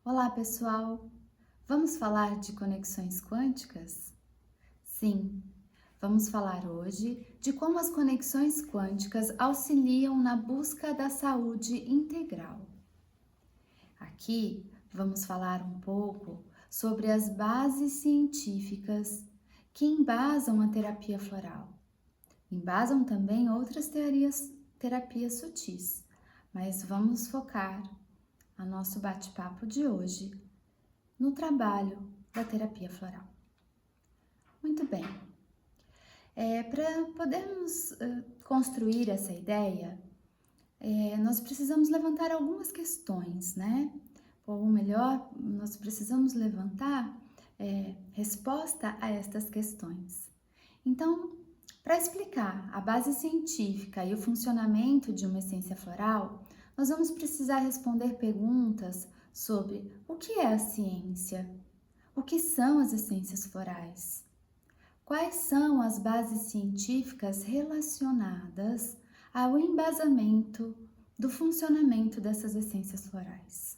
Olá, pessoal! Vamos falar de conexões quânticas? Sim, vamos falar hoje de como as conexões quânticas auxiliam na busca da saúde integral. Aqui vamos falar um pouco sobre as bases científicas que embasam a terapia floral. Embasam também outras terapias sutis, mas vamos focar a nosso bate-papo de hoje no trabalho da terapia floral. Muito bem, para podermos construir essa ideia, nós precisamos levantar algumas questões, né? Ou melhor, nós precisamos levantar resposta a estas questões. Então, para explicar a base científica e o funcionamento de uma essência floral, nós vamos precisar responder perguntas sobre o que é a ciência, o que são as essências florais, quais são as bases científicas relacionadas ao embasamento do funcionamento dessas essências florais.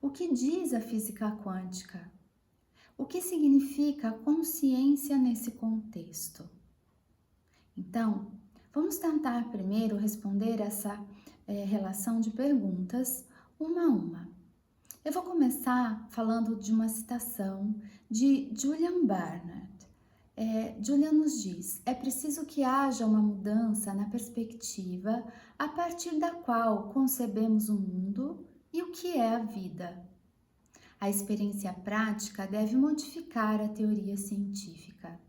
O que diz a física quântica? O que significa consciência nesse contexto? Então, vamos tentar primeiro responder essa relação de perguntas uma a uma. Eu vou começar falando de uma citação de Julian Barnard. Julian nos diz: é preciso que haja uma mudança na perspectiva a partir da qual concebemos o mundo e o que é a vida. A experiência prática deve modificar a teoria científica.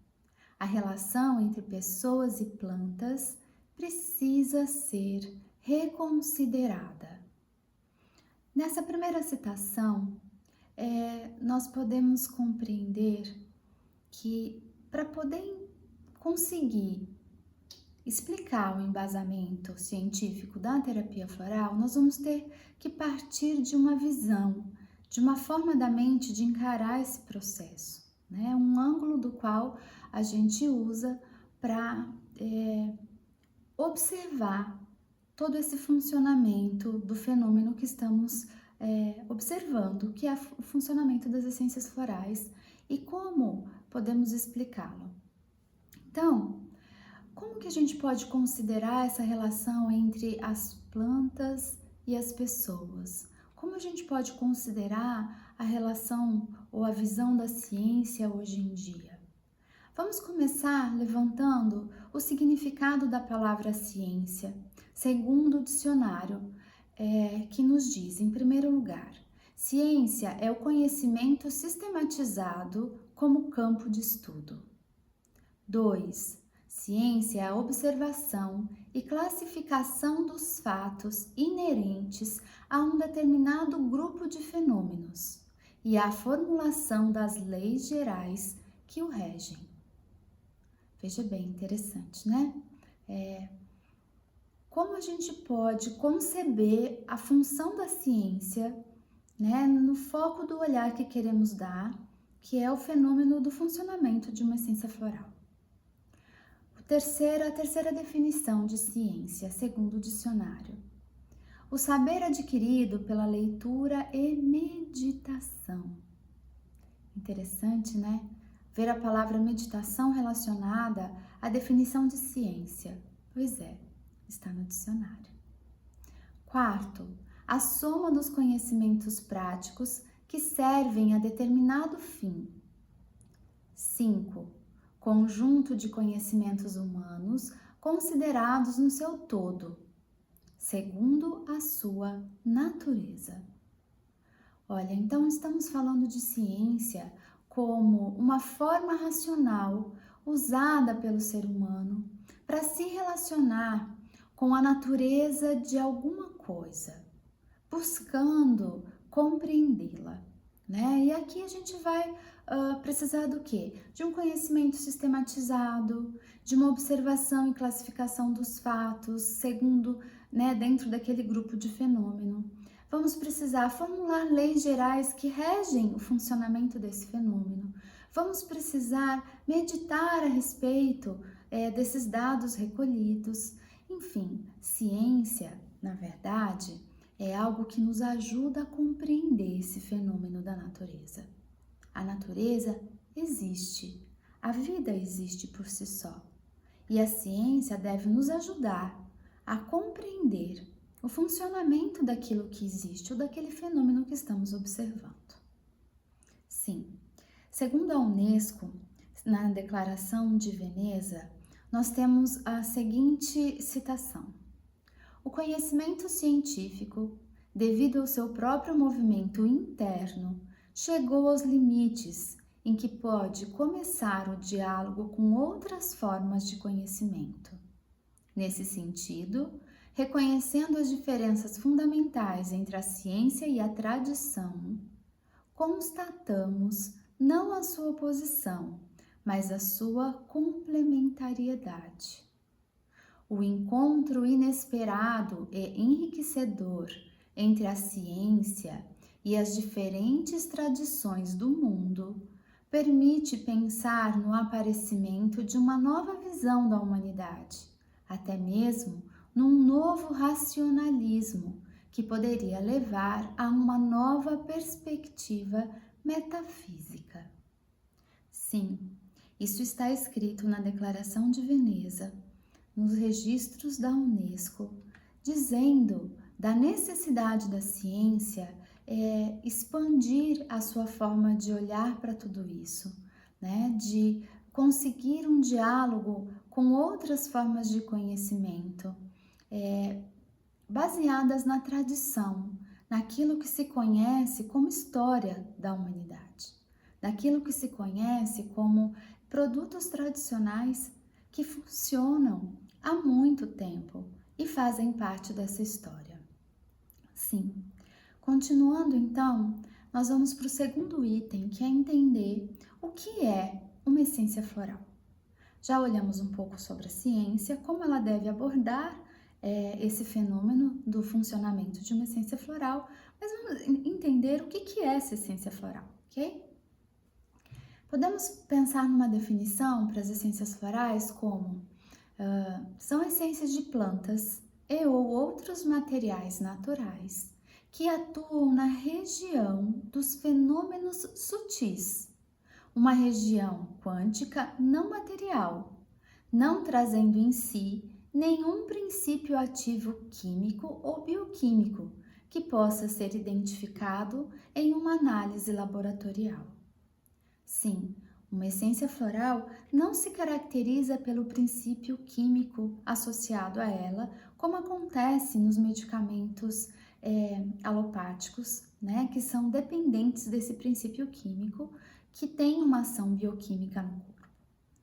A relação entre pessoas e plantas precisa ser reconsiderada. Nessa primeira citação, nós podemos compreender que para poder conseguir explicar o embasamento científico da terapia floral, nós vamos ter que partir de uma visão, de uma forma da mente de encarar esse processo, né? Um ângulo do qual a gente usa para observar todo esse funcionamento do fenômeno que estamos observando, que é o funcionamento das essências florais e como podemos explicá-lo. Então, como que a gente pode considerar essa relação entre as plantas e as pessoas? Como a gente pode considerar a relação ou a visão da ciência hoje em dia? Vamos começar levantando o significado da palavra ciência, segundo o dicionário, que nos diz, em primeiro lugar, ciência é o conhecimento sistematizado como campo de estudo. 2. Ciência é a observação e classificação dos fatos inerentes a um determinado grupo de fenômenos e a formulação das leis gerais que o regem. Veja bem, interessante, né? Como a gente pode conceber a função da ciência, né, no foco do olhar que queremos dar, que é o fenômeno do funcionamento de uma essência floral. A terceira definição de ciência, segundo o dicionário. O saber adquirido pela leitura e meditação. Interessante, né? Ver a palavra meditação relacionada à definição de ciência. Pois é, está no dicionário. 4. A soma dos conhecimentos práticos que servem a determinado fim. 5. Conjunto de conhecimentos humanos considerados no seu todo, segundo a sua natureza. Olha, então estamos falando de ciência como uma forma racional usada pelo ser humano para se relacionar com a natureza de alguma coisa, buscando compreendê-la, né? E aqui a gente vai precisar do quê? De um conhecimento sistematizado, de uma observação e classificação dos fatos, segundo, né, dentro daquele grupo de fenômeno. Vamos precisar formular leis gerais que regem o funcionamento desse fenômeno. Vamos precisar meditar a respeito desses dados recolhidos. Enfim, ciência, na verdade, É algo que nos ajuda a compreender esse fenômeno da natureza. A natureza existe, a vida existe por si só, e a ciência deve nos ajudar a compreender o funcionamento daquilo que existe ou daquele fenômeno que estamos observando. Sim, segundo a Unesco, na Declaração de Veneza, nós temos a seguinte citação: o conhecimento científico, devido ao seu próprio movimento interno, chegou aos limites em que pode começar o diálogo com outras formas de conhecimento. Nesse sentido, reconhecendo as diferenças fundamentais entre a ciência e a tradição, constatamos não a sua oposição, mas a sua complementariedade. O encontro inesperado e enriquecedor entre a ciência e as diferentes tradições do mundo permite pensar no aparecimento de uma nova visão da humanidade, até mesmo num novo racionalismo que poderia levar a uma nova perspectiva metafísica. Sim, isso está escrito na Declaração de Veneza, nos registros da Unesco, dizendo da necessidade da ciência expandir a sua forma de olhar para tudo isso, né? De conseguir um diálogo com outras formas de conhecimento, baseadas na tradição, naquilo que se conhece como história da humanidade, daquilo que se conhece como produtos tradicionais que funcionam há muito tempo e fazem parte dessa história. Sim. Continuando então, nós vamos para o segundo item, que é entender o que é uma essência floral. Já olhamos um pouco sobre a ciência, como ela deve abordar esse fenômeno do funcionamento de uma essência floral, mas vamos entender o que é essa essência floral, ok? Podemos pensar numa definição para as essências florais como são essências de plantas e ou outros materiais naturais que atuam na região dos fenômenos sutis, uma região quântica não material, não trazendo em si nenhum princípio ativo químico ou bioquímico que possa ser identificado em uma análise laboratorial. Sim, uma essência floral não se caracteriza pelo princípio químico associado a ela, como acontece nos medicamentos alopáticos, né, que são dependentes desse princípio químico, que tem uma ação bioquímica no corpo,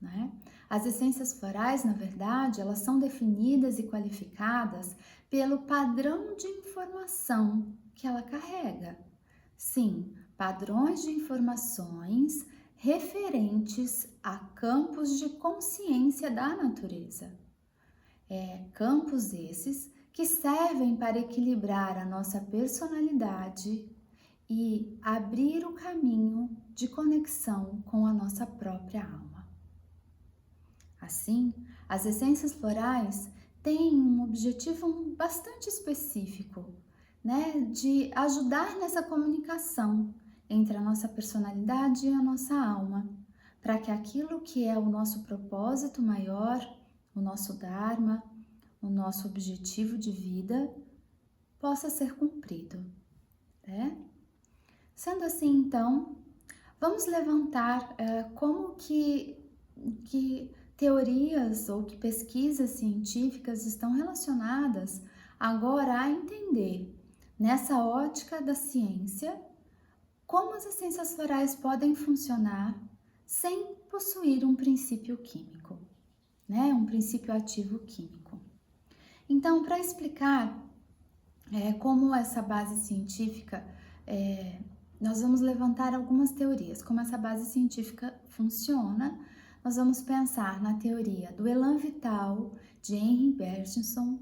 né? As essências florais, na verdade, elas são definidas e qualificadas pelo padrão de informação que ela carrega. Sim, padrões de informações referentes a campos de consciência da natureza. Campos esses que servem para equilibrar a nossa personalidade e abrir o caminho de conexão com a nossa própria alma. Assim, as essências florais têm um objetivo bastante específico, né, de ajudar nessa comunicação entre a nossa personalidade e a nossa alma, para que aquilo que é o nosso propósito maior, o nosso Dharma, o nosso objetivo de vida, possa ser cumprido, né? Sendo assim, então, vamos levantar como que teorias ou que pesquisas científicas estão relacionadas agora a entender, nessa ótica da ciência, como as essências florais podem funcionar sem possuir um princípio químico, né? Um princípio ativo químico. Então, para explicar como essa base científica, nós vamos levantar algumas teorias, como essa base científica funciona. Nós vamos pensar na teoria do elan vital, de Henry Bergson,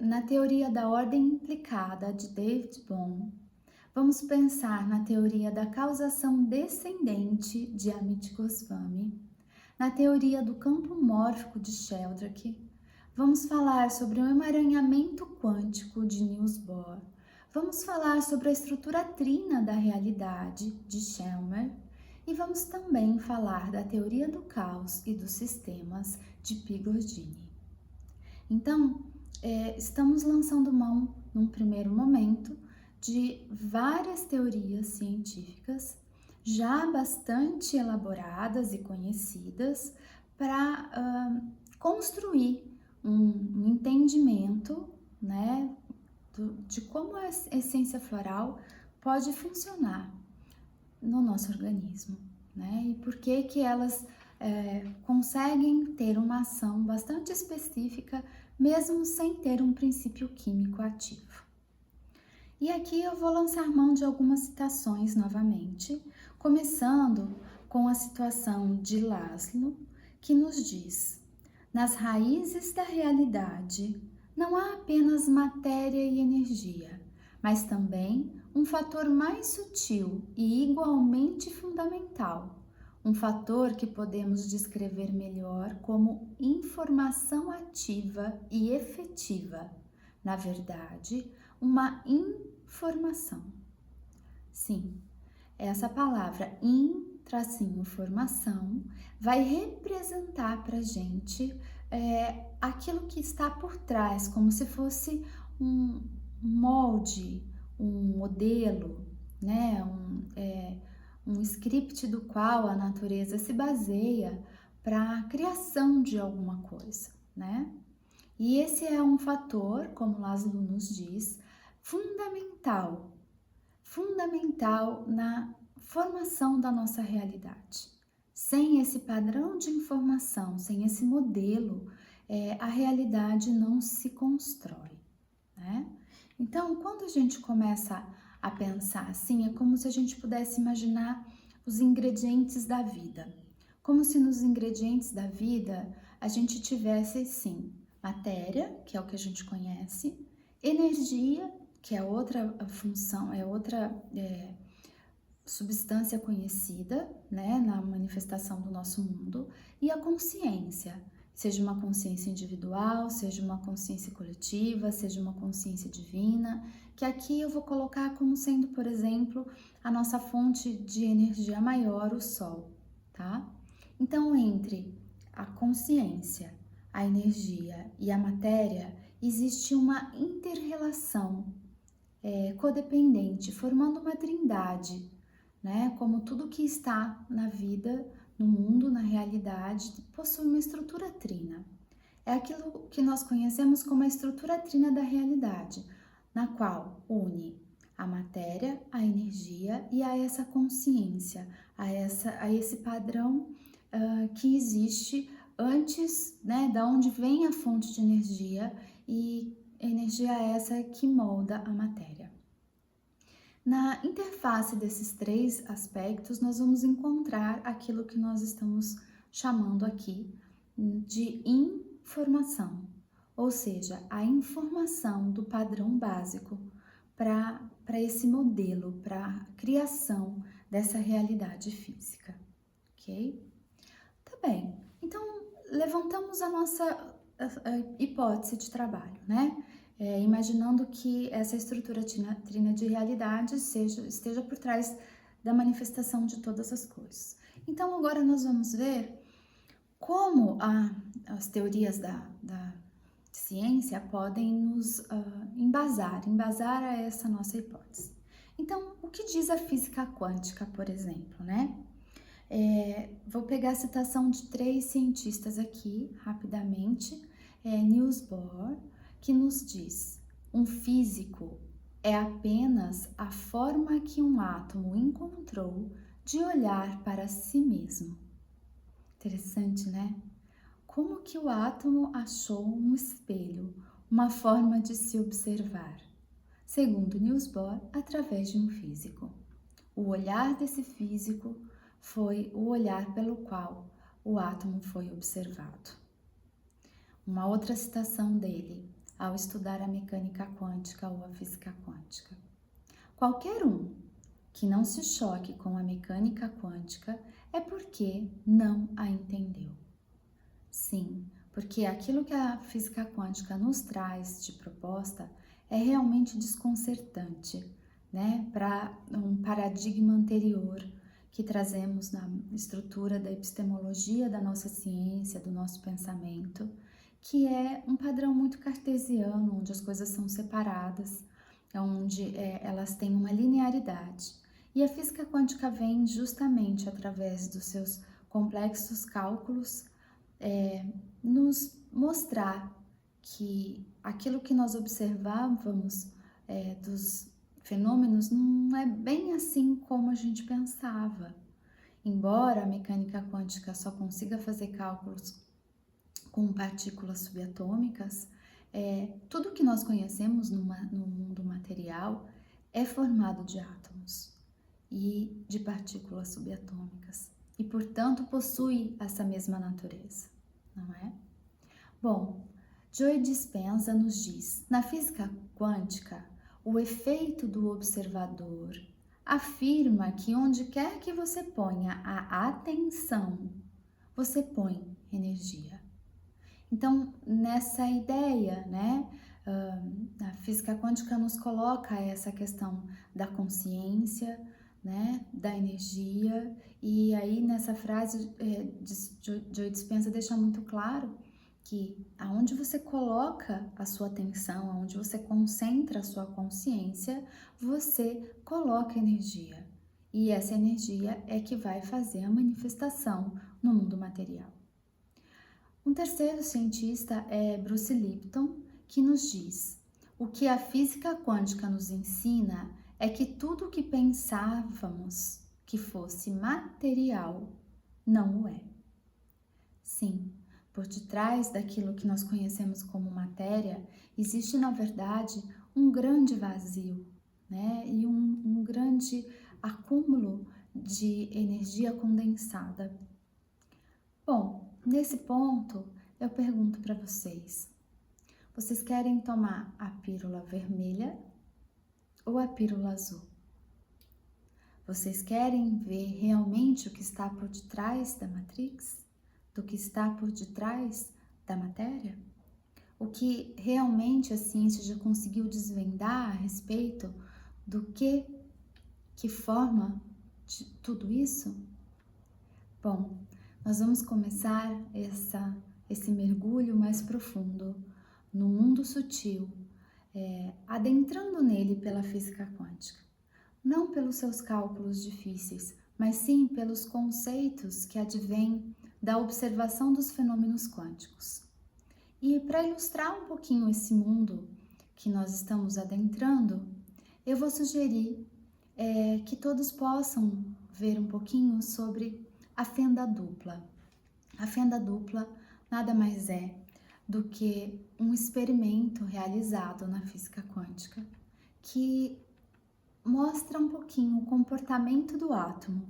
na teoria da ordem implicada, de David Bohm. Vamos pensar na teoria da causação descendente, de Amit Goswami, na teoria do campo mórfico, de Sheldrake. Vamos falar sobre o emaranhamento quântico de Niels Bohr. Vamos falar sobre a estrutura trina da realidade de Chalmers. E vamos também falar da teoria do caos e dos sistemas de Pigliottini. Então, estamos lançando mão, num primeiro momento, de várias teorias científicas já bastante elaboradas e conhecidas para construir um entendimento, né, de como a essência floral pode funcionar no nosso organismo, né? E por que elas conseguem ter uma ação bastante específica, mesmo sem ter um princípio químico ativo. E aqui eu vou lançar mão de algumas citações novamente, começando com a situação de Laszlo, que nos diz: nas raízes da realidade não há apenas matéria e energia, mas também um fator mais sutil e igualmente fundamental, um fator que podemos descrever melhor como informação ativa e efetiva. Na verdade, uma informação. Sim, essa palavra informação vai representar para a gente aquilo que está por trás, como se fosse um molde, um modelo, né? Um script do qual a natureza se baseia para a criação de alguma coisa, né? E esse é um fator, como Laszlo nos diz, fundamental na formação da nossa realidade. Sem esse padrão de informação, sem esse modelo, a realidade não se constrói, né? Então, quando a gente começa a pensar assim, é como se a gente pudesse imaginar os ingredientes da vida. Como se nos ingredientes da vida a gente tivesse, sim, matéria, que é o que a gente conhece, energia, que é outra função, é outra substância conhecida, né, na manifestação do nosso mundo, e a consciência, seja uma consciência individual, seja uma consciência coletiva, seja uma consciência divina, que aqui eu vou colocar como sendo, por exemplo, a nossa fonte de energia maior, o Sol, tá? Então, entre a consciência, a energia e a matéria, existe uma inter-relação codependente, formando uma trindade, né? Como tudo que está na vida, no mundo, na realidade, possui uma estrutura trina. É aquilo que nós conhecemos como a estrutura trina da realidade, na qual une a matéria, a energia e a essa consciência, a esse padrão que existe antes, né, da onde vem a fonte de energia, e energia essa que molda a matéria. Na interface desses três aspectos, nós vamos encontrar aquilo que nós estamos chamando aqui de informação, ou seja, a informação do padrão básico para esse modelo, para a criação dessa realidade física, ok? Tá bem, então levantamos a nossa hipótese de trabalho, né? Imaginando que essa estrutura trina de realidade esteja por trás da manifestação de todas as coisas. Então, agora nós vamos ver como as teorias da ciência podem nos embasar a essa nossa hipótese. Então, o que diz a física quântica, por exemplo, né? Vou pegar a citação de 3 cientistas aqui, rapidamente. Niels Bohr, que nos diz: um físico é apenas a forma que um átomo encontrou de olhar para si mesmo. Interessante, né? Como que o átomo achou um espelho, uma forma de se observar? Segundo Niels Bohr, através de um físico. O olhar desse físico foi o olhar pelo qual o átomo foi observado. Uma outra citação dele, ao estudar a mecânica quântica ou a física quântica: qualquer um que não se choque com a mecânica quântica é porque não a entendeu. Sim, porque aquilo que a física quântica nos traz de proposta é realmente desconcertante, né, para um paradigma anterior que trazemos na estrutura da epistemologia da nossa ciência, do nosso pensamento, que é um padrão muito cartesiano, onde as coisas são separadas, onde elas têm uma linearidade. E a física quântica vem justamente através dos seus complexos cálculos nos mostrar que aquilo que nós observávamos dos fenômenos não é bem assim como a gente pensava. Embora a mecânica quântica só consiga fazer cálculos com partículas subatômicas, tudo que nós conhecemos no mundo material é formado de átomos e de partículas subatômicas e, portanto, possui essa mesma natureza, não é? Bom, Joe Dispenza nos diz, na física quântica, o efeito do observador afirma que onde quer que você ponha a atenção, você põe energia. Então, nessa ideia, né, a física quântica nos coloca essa questão da consciência, né, da energia, e aí nessa frase Joe Dispenza deixa muito claro que aonde você coloca a sua atenção, aonde você concentra a sua consciência, você coloca energia. E essa energia é que vai fazer a manifestação no mundo material. Um terceiro cientista é Bruce Lipton, que nos diz: o que a física quântica nos ensina é que tudo o que pensávamos que fosse material não o é. Sim, por detrás daquilo que nós conhecemos como matéria, existe na verdade um grande vazio, né? E um grande acúmulo de energia condensada. Bom, nesse ponto eu pergunto para vocês: vocês querem tomar a pílula vermelha ou a pílula azul? Vocês querem ver realmente o que está por detrás da Matrix? Do que está por detrás da matéria? O que realmente a ciência já conseguiu desvendar a respeito do que forma de tudo isso? Bom, nós vamos começar esse mergulho mais profundo no mundo sutil, adentrando nele pela física quântica. Não pelos seus cálculos difíceis, mas sim pelos conceitos que advêm da observação dos fenômenos quânticos. E para ilustrar um pouquinho esse mundo que nós estamos adentrando, eu vou sugerir que todos possam ver um pouquinho sobre a fenda dupla. A fenda dupla nada mais é do que um experimento realizado na física quântica que mostra um pouquinho o comportamento do átomo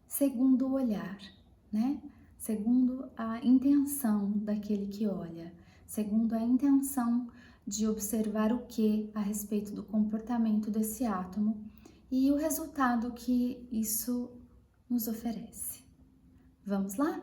segundo o olhar, né? Segundo a intenção daquele que olha, segundo a intenção de observar o que a respeito do comportamento desse átomo e o resultado que isso nos oferece. Vamos lá?